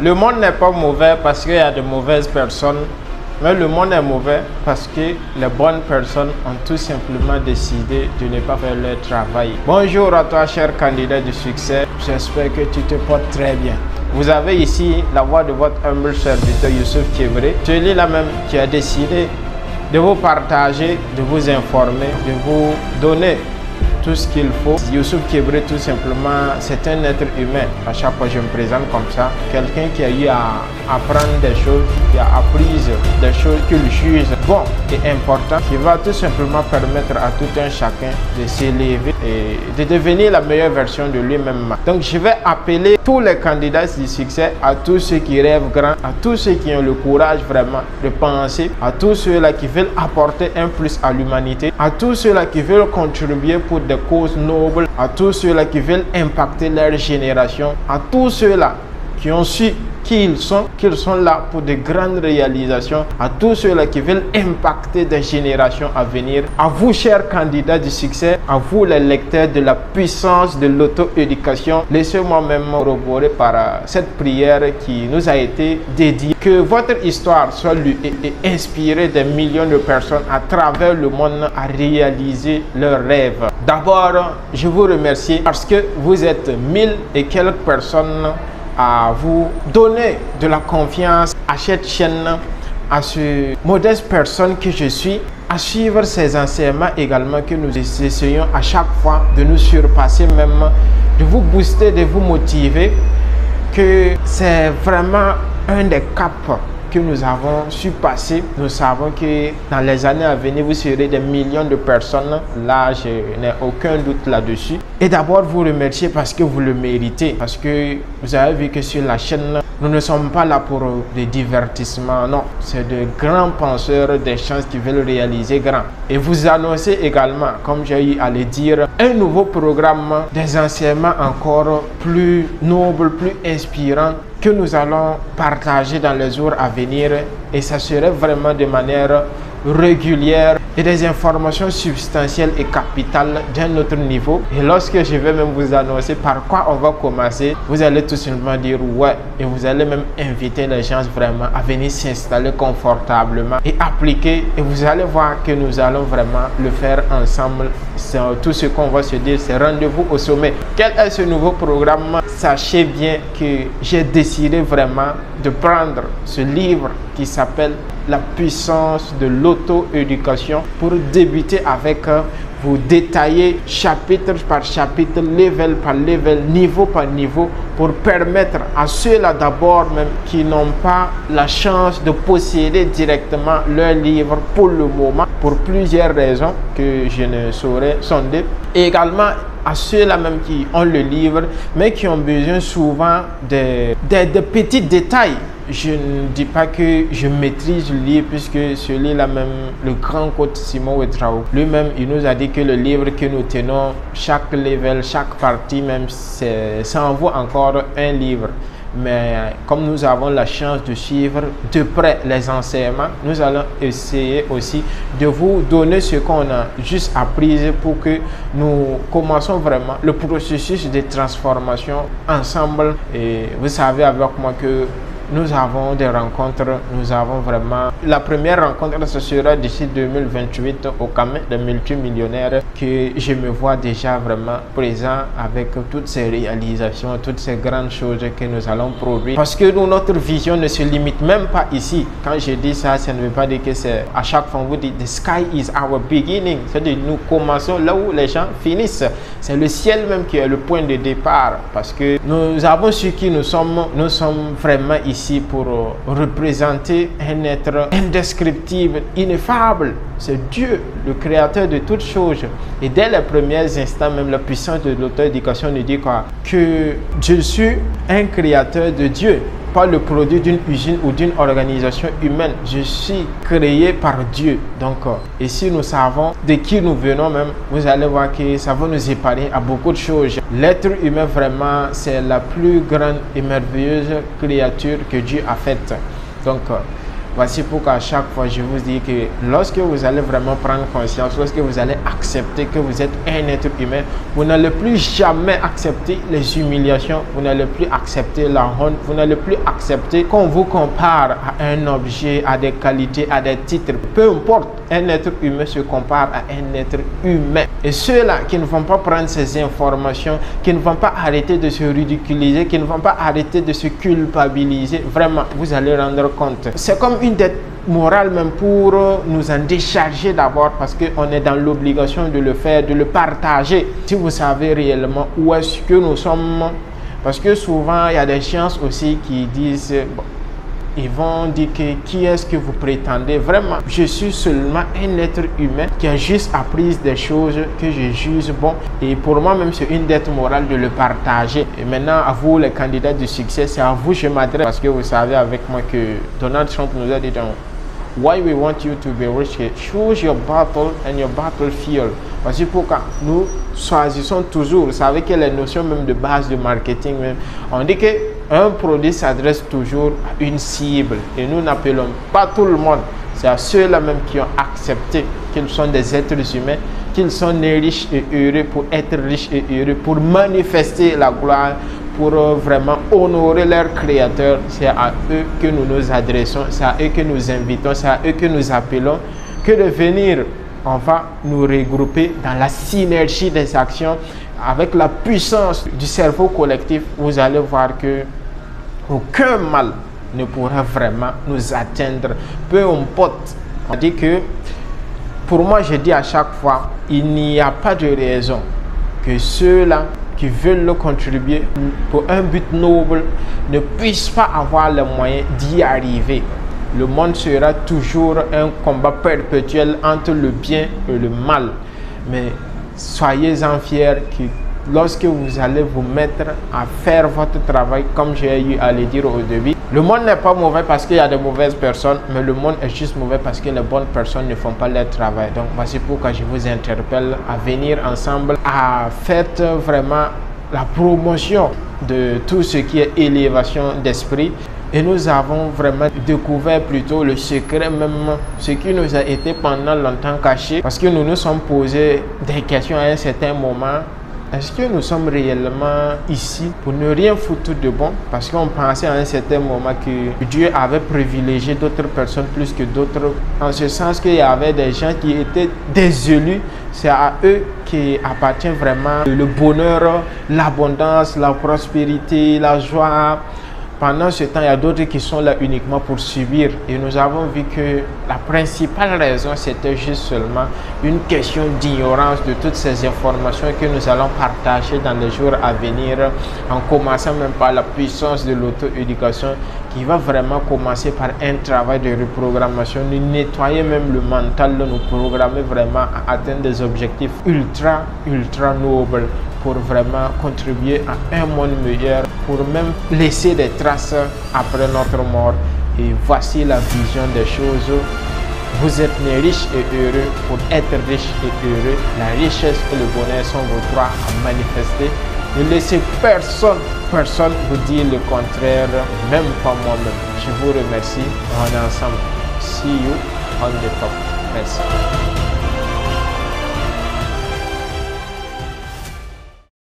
Le monde n'est pas mauvais parce qu'il y a de mauvaises personnes, mais le monde est mauvais parce que les bonnes personnes ont tout simplement décidé de ne pas faire leur travail. Bonjour à toi, cher candidat du succès. J'espère que tu te portes très bien. Vous avez ici la voix de votre humble serviteur Youssouf Kébré, celui-là même qui a décidé de vous partager, de vous informer, de vous donner tout ce qu'il faut. Youssouf Kébré, tout simplement, c'est un être humain. À chaque fois, je me présente comme ça. Quelqu'un qui a eu à apprendre des choses, qui a appris des choses qu'il juge bon et important, qui va tout simplement permettre à tout un chacun de s'élever et de devenir la meilleure version de lui-même. Donc, je vais appeler tous les candidats du succès, à tous ceux qui rêvent grand, à tous ceux qui ont le courage vraiment de penser, à tous ceux-là qui veulent apporter un plus à l'humanité, à tous ceux-là qui veulent contribuer pour des causes nobles, à tous ceux-là qui veulent impacter leur génération, à tous ceux-là qui ont su qu'ils sont là pour de grandes réalisations, à tous ceux-là qui veulent impacter des générations à venir. À vous, chers candidats du succès, à vous, les lecteurs de la puissance de l'auto-éducation, laissez-moi même corroborer par cette prière qui nous a été dédiée. Que votre histoire soit lue et inspirée des millions de personnes à travers le monde à réaliser leurs rêves. D'abord, je vous remercie parce que vous êtes 1000 et quelques personnes à vous donner de la confiance à cette chaîne, à ce modeste personne que je suis, à suivre ces enseignements également que nous essayons à chaque fois de nous surpasser, même de vous booster, de vous motiver, que c'est vraiment un des caps que nous avons su passer. Nous savons que dans les années à venir, vous serez des millions de personnes. Là, je n'ai aucun doute là-dessus. Et d'abord, vous remercier parce que vous le méritez. Parce que vous avez vu que sur la chaîne, nous ne sommes pas là pour des divertissements. Non, c'est de grands penseurs, des gens qui veulent réaliser grand. Et vous annoncez également, comme j'ai eu à le dire, un nouveau programme, des enseignements encore plus nobles, plus inspirants, que nous allons partager dans les jours à venir, et ça serait vraiment de manière régulière et des informations substantielles et capitales d'un autre niveau. Et lorsque je vais même vous annoncer par quoi on va commencer, vous allez tout simplement dire ouais, et vous allez même inviter les gens vraiment à venir s'installer confortablement et appliquer, et vous allez voir que nous allons vraiment le faire ensemble. Tout ce qu'on va se dire, c'est rendez-vous au sommet. Quel est ce nouveau programme? Sachez bien que j'ai décidé vraiment de prendre ce livre qui s'appelle La puissance de l'auto-éducation pour débuter avec vous détailler chapitre par chapitre, level par level, niveau par niveau, pour permettre à ceux-là d'abord même qui n'ont pas la chance de posséder directement leur livre pour le moment, pour plusieurs raisons que je ne saurais sonder, et également à ceux-là même qui ont le livre, mais qui ont besoin souvent de petits détails. Je ne dis pas que je maîtrise le livre, puisque celui-là même, le grand coach Simon Ouedraogo, lui-même, il nous a dit que le livre que nous tenons, chaque level, chaque partie même, ça en vaut encore un livre. Mais comme nous avons la chance de suivre de près les enseignements, nous allons essayer aussi de vous donner ce qu'on a juste appris pour que nous commençons vraiment le processus de transformation ensemble. Et vous savez avec moi que nous avons des rencontres, nous avons vraiment... La première rencontre, ce sera d'ici 2028 au Camé des multimillionnaires, que je me vois déjà vraiment présent avec toutes ces réalisations, toutes ces grandes choses que nous allons produire. Parce que nous, notre vision ne se limite même pas ici. Quand je dis ça, ça ne veut pas dire que c'est... À chaque fois, on vous dit « The sky is our beginning ». C'est-à-dire nous commençons là où les gens finissent. C'est le ciel même qui est le point de départ. Parce que nous avons su qui nous sommes vraiment ici pour représenter un être indescriptible, ineffable. C'est Dieu, le créateur de toutes choses. Et dès les premiers instants, même la puissance de l'auto-éducation nous dit quoi? Que je suis un créateur de Dieu, pas le produit d'une usine ou d'une organisation humaine. Je suis créé par Dieu. Donc, et si nous savons de qui nous venons même, vous allez voir que ça va nous épargner à beaucoup de choses. L'être humain, vraiment, c'est la plus grande et merveilleuse créature que Dieu a faite. Donc, Voici pourquoi à chaque fois je vous dis que lorsque vous allez vraiment prendre conscience, lorsque vous allez accepter que vous êtes un être humain, vous n'allez plus jamais accepter les humiliations, vous n'allez plus accepter la honte, vous n'allez plus accepter qu'on vous compare à un objet, à des qualités, à des titres. Peu importe, un être humain se compare à un être humain. Et ceux-là qui ne vont pas prendre ces informations, qui ne vont pas arrêter de se ridiculiser, qui ne vont pas arrêter de se culpabiliser, vraiment, vous allez rendre compte. C'est comme une dette morale même pour nous en décharger d'abord parce qu'on est dans l'obligation de le faire, de le partager. Si vous savez réellement où est-ce que nous sommes, parce que souvent il y a des gens aussi qui disent... Bon, ils vont dire que qui est-ce que vous prétendez vraiment. Je suis seulement un être humain qui a juste appris des choses que je juge bon. Et pour moi même c'est une dette morale de le partager. Et maintenant à vous les candidats du succès, c'est à vous que je m'adresse. Parce que vous savez avec moi que Donald Trump nous a dit dans Why we want you to be rich, choose your battle and your battlefield. Voici pourquoi nous choisissons toujours, vous savez que les notions même de base de marketing, même, on dit qu'un produit s'adresse toujours à une cible et nous n'appelons pas tout le monde. C'est à ceux-là même qui ont accepté qu'ils sont des êtres humains, qu'ils sont nés riches et heureux pour être riches et heureux, pour manifester la gloire, pour vraiment honorer leur créateur. C'est à eux que nous nous adressons, c'est à eux que nous invitons, c'est à eux que nous appelons, que de venir. On va nous regrouper dans la synergie des actions avec la puissance du cerveau collectif. Vous allez voir que aucun mal ne pourra vraiment nous atteindre. Peu importe. On dit que, pour moi, je dis à chaque fois, il n'y a pas de raison que ceux-là qui veulent contribuer pour un but noble ne puissent pas avoir les moyens d'y arriver. Le monde sera toujours un combat perpétuel entre le bien et le mal. Mais soyez-en fiers que lorsque vous allez vous mettre à faire votre travail, comme j'ai eu à le dire au début, le monde n'est pas mauvais parce qu'il y a de mauvaises personnes, mais le monde est juste mauvais parce que les bonnes personnes ne font pas leur travail. Donc, voici pourquoi je vous interpelle à venir ensemble, à faire vraiment la promotion de tout ce qui est élévation d'esprit. Et nous avons vraiment découvert plutôt le secret même, ce qui nous a été pendant longtemps caché. Parce que nous nous sommes posé des questions à un certain moment. Est-ce que nous sommes réellement ici pour ne rien foutre de bon? Parce qu'on pensait à un certain moment que Dieu avait privilégié d'autres personnes plus que d'autres. En ce sens qu'il y avait des gens qui étaient des élus. C'est à eux qui appartient vraiment le bonheur, l'abondance, la prospérité, la joie. Pendant ce temps, il y a d'autres qui sont là uniquement pour subir. Et nous avons vu que la principale raison, c'était juste seulement une question d'ignorance de toutes ces informations que nous allons partager dans les jours à venir, en commençant même par la puissance de l'auto-éducation, qui va vraiment commencer par un travail de reprogrammation, nous nettoyer même le mental, nous programmer vraiment à atteindre des objectifs ultra nobles, pour vraiment contribuer à un monde meilleur, pour même laisser des traces après notre mort. Et voici la vision des choses. Vous êtes nés riches et heureux pour être riches et heureux. La richesse et le bonheur sont vos droits à manifester. Ne laissez personne vous dire le contraire, même pas moi-même. Je vous remercie. On est ensemble. See you on the top. Merci.